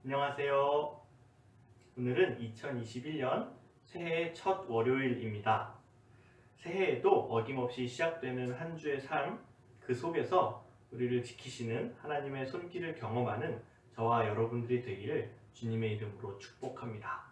안녕하세요. 오늘은 2021년 새해 첫 월요일입니다. 새해에도 어김없이 시작되는 한 주의 삶, 그 속에서 우리를 지키시는 하나님의 손길을 경험하는 저와 여러분들이 되기를 주님의 이름으로 축복합니다.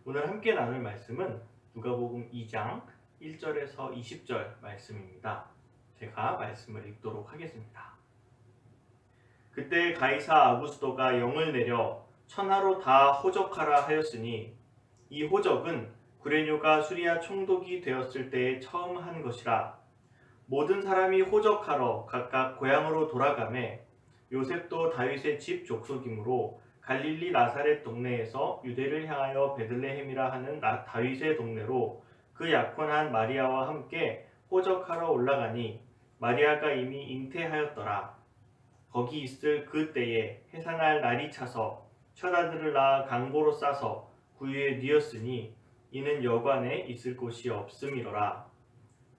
오늘 함께 나눌 말씀은 누가복음 2장 1절에서 20절 말씀입니다. 제가 말씀을 읽도록 하겠습니다. 그때 가이사 아구스도가 영을 내려 천하로 다 호적하라 하였으니 이 호적은 구레뇨가 수리아 총독이 되었을 때에 처음 한 것이라. 모든 사람이 호적하러 각각 고향으로 돌아가매 요셉도 다윗의 집 족속이므로 갈릴리 나사렛 동네에서 유대를 향하여 베들레헴이라 하는 다윗의 동네로 그 약혼한 마리아와 함께 호적하러 올라가니 마리아가 이미 잉태하였더라. 거기 있을 그 때에 해산할 날이 차서 첫 아들을 낳아 강보로 싸서 구유에 뉘었으니 이는 여관에 있을 곳이 없음이로라.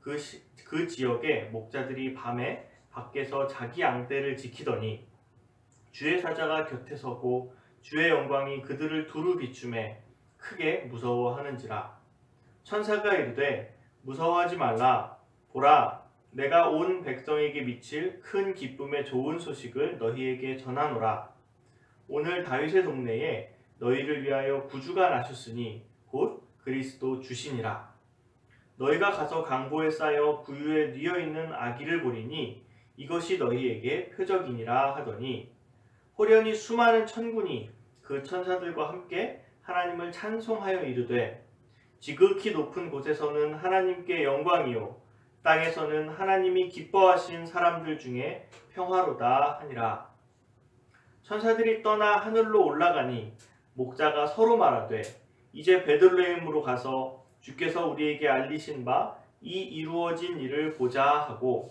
그 지역에 목자들이 밤에 밖에서 자기 앙떼를 지키더니 주의 사자가 곁에 서고 주의 영광이 그들을 두루 비추매 크게 무서워하는지라. 천사가 이르되 무서워하지 말라. 보라, 내가 온 백성에게 미칠 큰 기쁨의 좋은 소식을 너희에게 전하노라. 오늘 다윗의 동네에 너희를 위하여 구주가 나셨으니 곧 그리스도 주시니라. 너희가 가서 강보에 쌓여 구유에 뉘어 있는 아기를 보리니 이것이 너희에게 표적이니라 하더니 호련히 수많은 천군이 그 천사들과 함께 하나님을 찬송하여 이르되 지극히 높은 곳에서는 하나님께 영광이요 땅에서는 하나님이 기뻐하신 사람들 중에 평화로다 하니라. 천사들이 떠나 하늘로 올라가니 목자가 서로 말하되 이제 베들레헴으로 가서 주께서 우리에게 알리신 바 이 이루어진 일을 보자 하고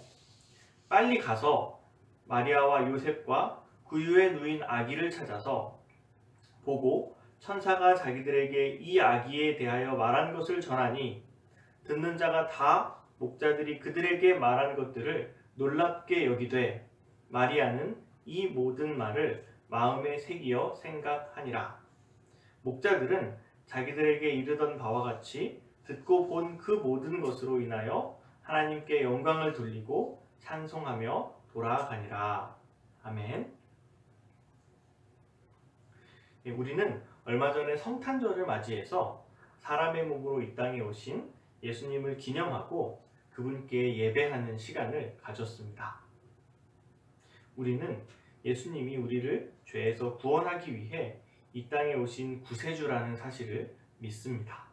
빨리 가서 마리아와 요셉과 구유에 누인 아기를 찾아서 보고 천사가 자기들에게 이 아기에 대하여 말한 것을 전하니 듣는 자가 다 목자들이 그들에게 말한 것들을 놀랍게 여기되 마리아는 이 모든 말을 마음에 새기어 생각하니라. 목자들은 자기들에게 이르던 바와 같이 듣고 본 그 모든 것으로 인하여 하나님께 영광을 돌리고 찬송하며 돌아가니라. 아멘. 우리는 얼마 전에 성탄절을 맞이해서 사람의 몸으로 이 땅에 오신 예수님을 기념하고 그분께 예배하는 시간을 가졌습니다. 우리는 예수님이 우리를 죄에서 구원하기 위해 이 땅에 오신 구세주라는 사실을 믿습니다.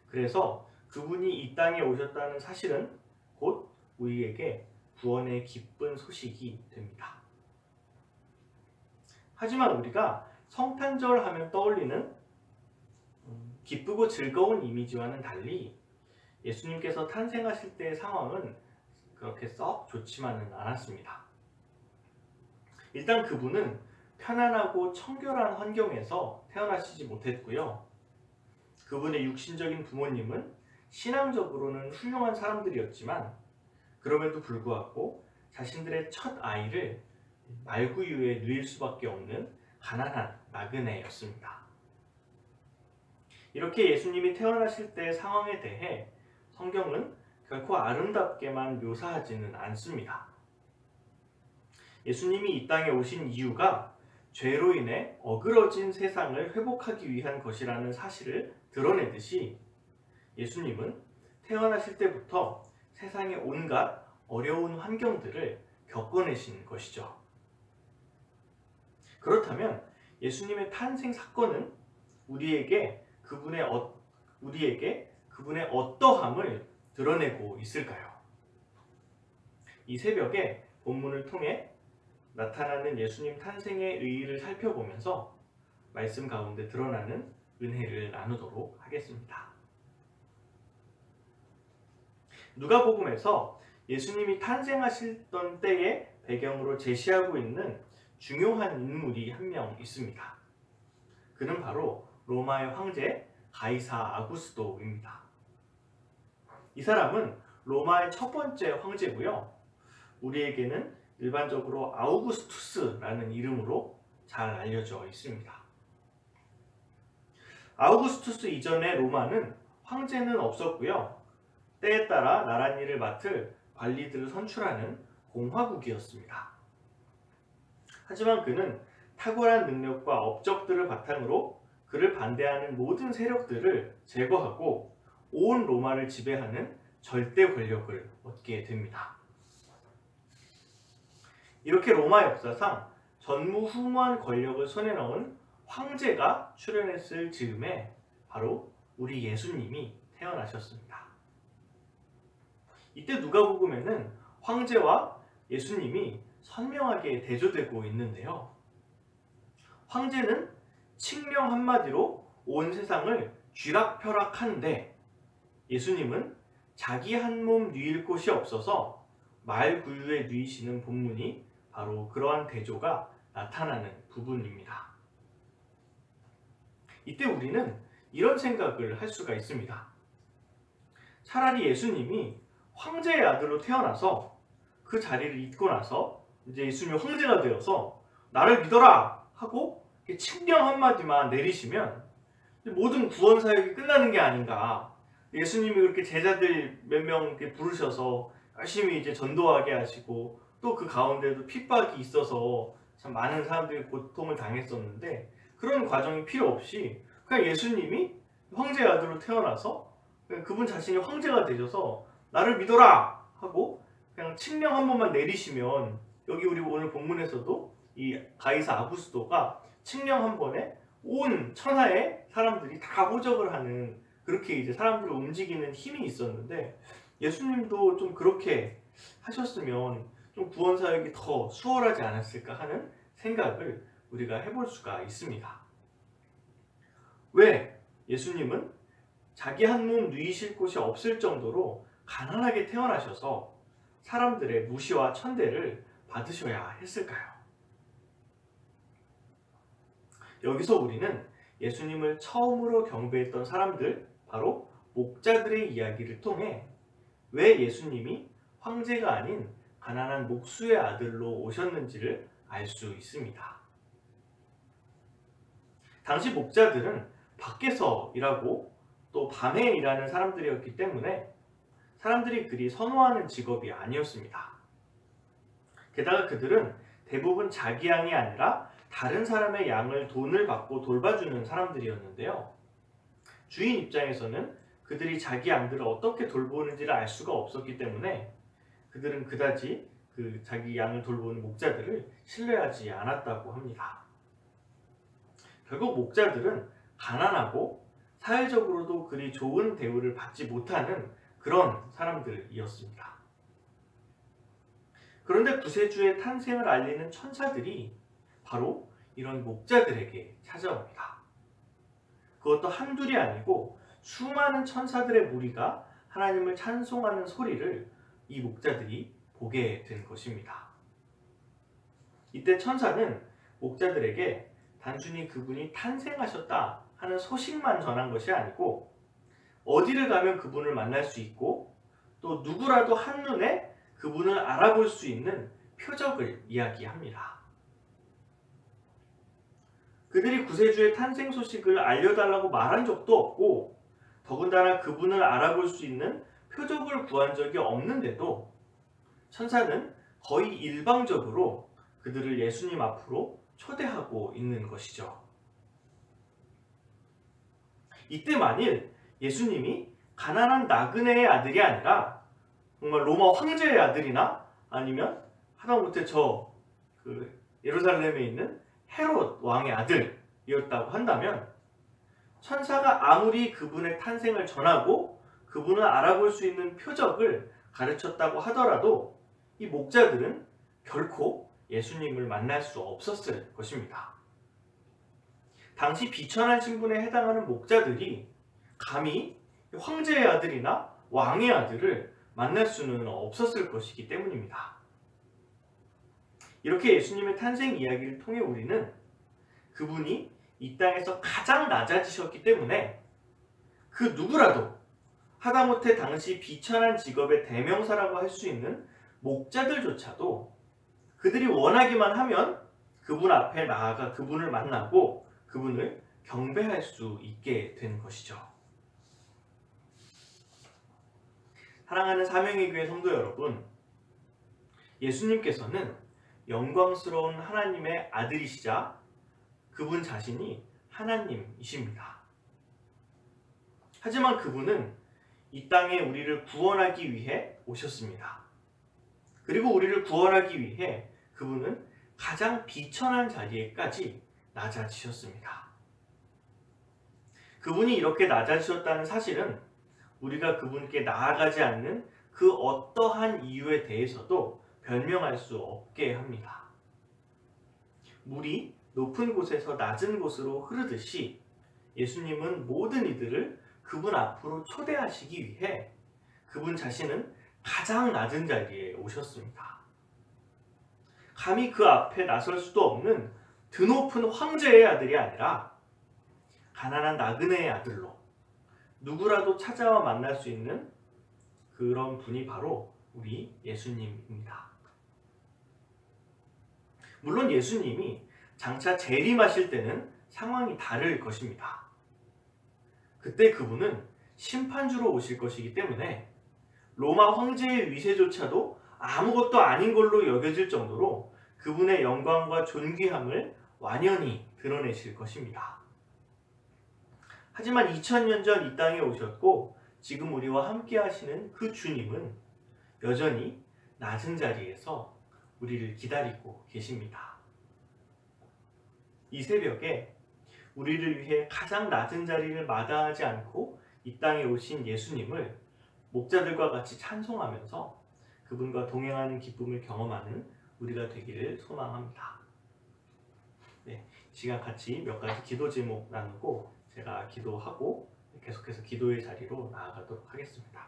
그래서 그분이 이 땅에 오셨다는 사실은 곧 우리에게 구원의 기쁜 소식이 됩니다. 하지만 우리가 성탄절 하면 떠올리는 기쁘고 즐거운 이미지와는 달리 예수님께서 탄생하실 때의 상황은 그렇게 썩 좋지만은 않았습니다. 일단 그분은 편안하고 청결한 환경에서 태어나시지 못했고요. 그분의 육신적인 부모님은 신앙적으로는 훌륭한 사람들이었지만 그럼에도 불구하고 자신들의 첫 아이를 말구유에 누일 수밖에 없는 가난한 나그네였습니다. 이렇게 예수님이 태어나실 때의 상황에 대해 성경은 결코 아름답게만 묘사하지는 않습니다. 예수님이 이 땅에 오신 이유가 죄로 인해 어그러진 세상을 회복하기 위한 것이라는 사실을 드러내듯이 예수님은 태어나실 때부터 세상의 온갖 어려운 환경들을 겪어내신 것이죠. 그렇다면 예수님의 탄생 사건은 우리에게 그분의 어떠함을 드러내고 있을까요? 이 새벽에 본문을 통해 나타나는 예수님 탄생의 의의를 살펴보면서 말씀 가운데 드러나는 은혜를 나누도록 하겠습니다. 누가복음에서 예수님이 탄생하시던 때의 배경으로 제시하고 있는 중요한 인물이 한 명 있습니다. 그는 바로 로마의 황제 가이사 아구스도입니다. 이 사람은 로마의 첫 번째 황제고요. 우리에게는 일반적으로 아우구스투스라는 이름으로 잘 알려져 있습니다. 아우구스투스 이전의 로마는 황제는 없었고요. 때에 따라 나랏일을 맡을 관리들을 선출하는 공화국이었습니다. 하지만 그는 탁월한 능력과 업적들을 바탕으로 그를 반대하는 모든 세력들을 제거하고 온 로마를 지배하는 절대 권력을 얻게 됩니다. 이렇게 로마 역사상 전무후무한 권력을 손에 넣은 황제가 출현했을 즈음에 바로 우리 예수님이 태어나셨습니다. 이때 누가복음에는 황제와 예수님이 선명하게 대조되고 있는데요. 황제는 칙령 한마디로 온 세상을 쥐락펴락하는데 예수님은 자기 한 몸 누일 곳이 없어서 말구유에 누이시는 본문이 바로 그러한 대조가 나타나는 부분입니다. 이때 우리는 이런 생각을 할 수가 있습니다. 차라리 예수님이 황제의 아들로 태어나서 그 자리를 잇고 나서 이제 예수님이 황제가 되어서 나를 믿어라 하고 칙령 한마디만 내리시면 모든 구원 사역이 끝나는 게 아닌가. 예수님이 그렇게 제자들 몇 명 부르셔서 열심히 이제 전도하게 하시고 또 그 가운데도 핍박이 있어서 참 많은 사람들이 고통을 당했었는데 그런 과정이 필요 없이 그냥 예수님이 황제의 아들로 태어나서 그분 자신이 황제가 되셔서 나를 믿어라 하고 그냥 칙령 한 번만 내리시면 여기 우리 오늘 본문에서도 이 가이사 아구스도가 칙령 한 번에 온 천하의 사람들이 다 호적을 하는 그렇게 이제 사람들을 움직이는 힘이 있었는데 예수님도 좀 그렇게 하셨으면 좀 구원 사역이 더 수월하지 않았을까 하는 생각을 우리가 해볼 수가 있습니다. 왜 예수님은 자기 한 몸 누이실 곳이 없을 정도로 가난하게 태어나셔서 사람들의 무시와 천대를 받으셔야 했을까요? 여기서 우리는 예수님을 처음으로 경배했던 사람들, 바로 목자들의 이야기를 통해 왜 예수님이 황제가 아닌 가난한 목수의 아들로 오셨는지를 알 수 있습니다. 당시 목자들은 밖에서 일하고 또 밤에 일하는 사람들이었기 때문에 사람들이 그리 선호하는 직업이 아니었습니다. 게다가 그들은 대부분 자기 양이 아니라 다른 사람의 양을 돈을 받고 돌봐주는 사람들이었는데요. 주인 입장에서는 그들이 자기 양들을 어떻게 돌보는지를 알 수가 없었기 때문에 그들은 그다지 자기 양을 돌보는 목자들을 신뢰하지 않았다고 합니다. 결국 목자들은 가난하고 사회적으로도 그리 좋은 대우를 받지 못하는 그런 사람들이었습니다. 그런데 구세주의 탄생을 알리는 천사들이 바로 이런 목자들에게 찾아옵니다. 그것도 한둘이 아니고 수많은 천사들의 무리가 하나님을 찬송하는 소리를 이 목자들이 보게 된 것입니다. 이때 천사는 목자들에게 단순히 그분이 탄생하셨다 하는 소식만 전한 것이 아니고 어디를 가면 그분을 만날 수 있고 또 누구라도 한눈에 그분을 알아볼 수 있는 표적을 이야기합니다. 그들이 구세주의 탄생 소식을 알려달라고 말한 적도 없고 더군다나 그분을 알아볼 수 있는 표적을 구한 적이 없는데도 천사는 거의 일방적으로 그들을 예수님 앞으로 초대하고 있는 것이죠. 이때 만일 예수님이 가난한 나그네의 아들이 아니라 정말 로마 황제의 아들이나 아니면 하다못해 예루살렘에 있는 헤롯 왕의 아들이었다고 한다면 천사가 아무리 그분의 탄생을 전하고 그분을 알아볼 수 있는 표적을 가르쳤다고 하더라도 이 목자들은 결코 예수님을 만날 수 없었을 것입니다. 당시 비천한 신분에 해당하는 목자들이 감히 황제의 아들이나 왕의 아들을 만날 수는 없었을 것이기 때문입니다. 이렇게 예수님의 탄생 이야기를 통해 우리는 그분이 이 땅에서 가장 낮아지셨기 때문에 그 누구라도 하다못해 당시 비천한 직업의 대명사라고 할 수 있는 목자들조차도 그들이 원하기만 하면 그분 앞에 나아가 그분을 만나고 그분을 경배할 수 있게 된 것이죠. 사랑하는 사명의 교회 성도 여러분, 예수님께서는 영광스러운 하나님의 아들이시자 그분 자신이 하나님이십니다. 하지만 그분은 이 땅에 우리를 구원하기 위해 오셨습니다. 그리고 우리를 구원하기 위해 그분은 가장 비천한 자리에까지 낮아지셨습니다. 그분이 이렇게 낮아지셨다는 사실은 우리가 그분께 나아가지 않는 그 어떠한 이유에 대해서도 변명할 수 없게 합니다. 물이 높은 곳에서 낮은 곳으로 흐르듯이 예수님은 모든 이들을 그분 앞으로 초대하시기 위해 그분 자신은 가장 낮은 자리에 오셨습니다. 감히 그 앞에 나설 수도 없는 드높은 황제의 아들이 아니라 가난한 나그네의 아들로 누구라도 찾아와 만날 수 있는 그런 분이 바로 우리 예수님입니다. 물론 예수님이 장차 재림하실 때는 상황이 다를 것입니다. 그때 그분은 심판주로 오실 것이기 때문에 로마 황제의 위세조차도 아무것도 아닌 걸로 여겨질 정도로 그분의 영광과 존귀함을 완연히 드러내실 것입니다. 하지만 2000년 전 이 땅에 오셨고 지금 우리와 함께 하시는 그 주님은 여전히 낮은 자리에서 우리를 기다리고 계십니다. 이 새벽에 우리를 위해 가장 낮은 자리를 마다하지 않고 이 땅에 오신 예수님을 목자들과 같이 찬송하면서 그분과 동행하는 기쁨을 경험하는 우리가 되기를 소망합니다. 네, 시간 같이 몇 가지 기도 제목 나누고 제가 기도하고 계속해서 기도의 자리로 나아가도록 하겠습니다.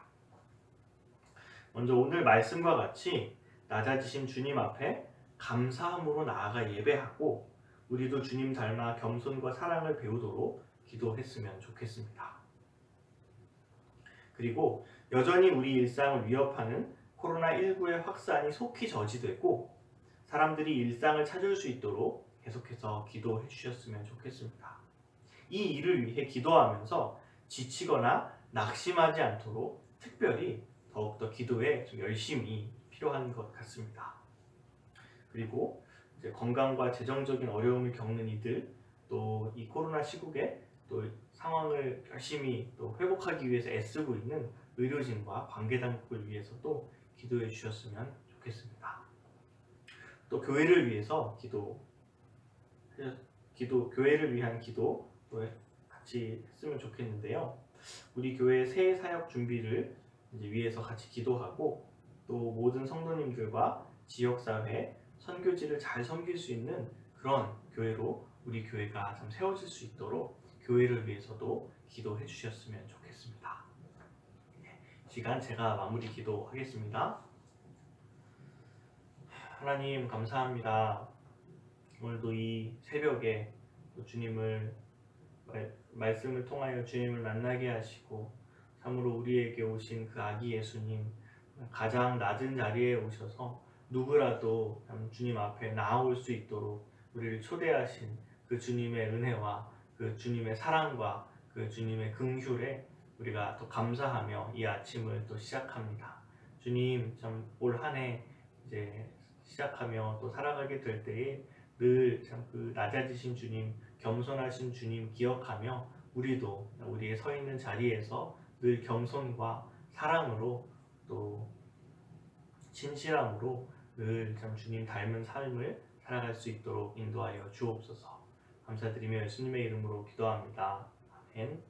먼저 오늘 말씀과 같이 낮아지신 주님 앞에 감사함으로 나아가 예배하고 우리도 주님 닮아 겸손과 사랑을 배우도록 기도했으면 좋겠습니다. 그리고 여전히 우리 일상을 위협하는 코로나19의 확산이 속히 저지되고 사람들이 일상을 찾을 수 있도록 계속해서 기도해 주셨으면 좋겠습니다. 이 일을 위해 기도하면서 지치거나 낙심하지 않도록 특별히 더욱더 기도에 좀 열심히 필요한 것 같습니다. 그리고 이제 건강과 재정적인 어려움을 겪는 이들, 또 이 코로나 시국에 또 상황을 열심히 또 회복하기 위해서 애쓰고 있는 의료진과 관계당국을 위해서도 기도해 주셨으면 좋겠습니다. 또 교회를 위해서 교회를 위한 기도 또 같이 했으면 좋겠는데요. 우리 교회 새해 사역 준비를 이제 위해서 같이 기도하고 또 모든 성도님들과 지역사회, 선교지를 잘 섬길 수 있는 그런 교회로 우리 교회가 참 세워질 수 있도록 교회를 위해서도 기도해 주셨으면 좋겠습니다. 시간 제가 마무리 기도하겠습니다. 하나님 감사합니다. 오늘도 이 새벽에 주님을 말씀을 통하여 주님을 만나게 하시고 참으로 우리에게 오신 그 아기 예수님 가장 낮은 자리에 오셔서 누구라도 주님 앞에 나아올 수 있도록 우리를 초대하신 그 주님의 은혜와 그 주님의 사랑과 그 주님의 긍휼에 우리가 또 감사하며 이 아침을 또 시작합니다. 주님 참 올 한 해 이제 시작하며 또 살아가게 될 때에 늘 참 그 낮아지신 주님, 겸손하신 주님 기억하며 우리도 우리의 서 있는 자리에서 늘 겸손과 사랑으로 또 진실함으로 늘 참 주님 닮은 삶을 살아갈 수 있도록 인도하여 주옵소서. 감사드리며 예수님의 이름으로 기도합니다. 아멘.